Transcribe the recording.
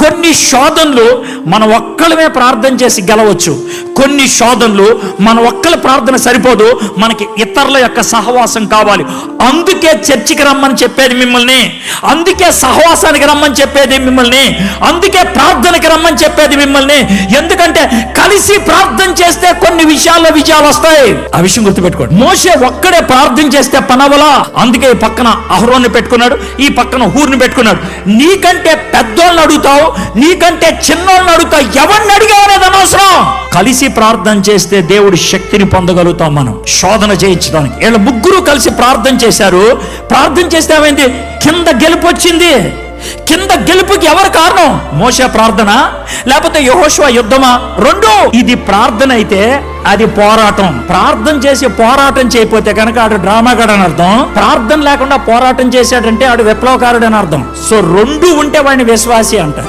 కొన్ని శోధనలు మనం ఒక్కళ్ళమే ప్రార్థన చేసి గెలవచ్చు. కొన్ని శోధనలు మన ఒక్కళ్ళ ప్రార్థన సరిపోదు, మనకి ఇతరుల యొక్క సహవాసం కావాలి. అందుకే చర్చికి రమ్మని చెప్పేది మిమ్మల్ని, అందుకే సహవాసానికి రమ్మని చెప్పేది మిమ్మల్ని, అందుకే ప్రార్థనకి రమ్మని చెప్పేది మిమ్మల్ని. ఎందుకంటే కలిసి ప్రార్థన చేస్తే కొన్ని విషయాల్లో విజయాలు వస్తాయి. ఆ విషయం గుర్తుపెట్టుకోండి. మోషే ఒక్కడే ప్రార్థన చేస్తే పనవలా, అందుకే ఈ పక్కన అహరోన్ని పెట్టుకున్నాడు, ఈ పక్కన హూర్ని పెట్టుకున్నాడు. నీకంటే పెద్దోళ్ళని అడుగుతావు, నీకంటే చిన్నోళ్ళని అడుగుతావు, ఎవరిని అడిగావనేది అనవసరం. కలిసి ప్రార్థన చేస్తే దేవుడి శక్తిని పొందగలుగుతాం మనం శోధన చేయించడానికి. వీళ్ళ ముగ్గురు కలిసి ప్రార్థన చేశారు. ప్రార్థన చేస్తే ఏమైంది? కింద గెలుపు వచ్చింది. కింద గెలుపుకి ఎవరు కారణం? మోషే ప్రార్థన లేకపోతే యెహోషువ యుద్ధమా? రెండు. ఇది ప్రార్థన అయితే అది పోరాటం. ప్రార్థన చేసి పోరాటం చేయకపోతే కనుక ఆడు డ్రామాగాడు అని అర్థం. ప్రార్థన లేకుండా పోరాటం చేశాడంటే ఆడు విప్లవకారుడు అని అర్థం. సో రెండు ఉంటే వాడిని విశ్వాసి అంటారు.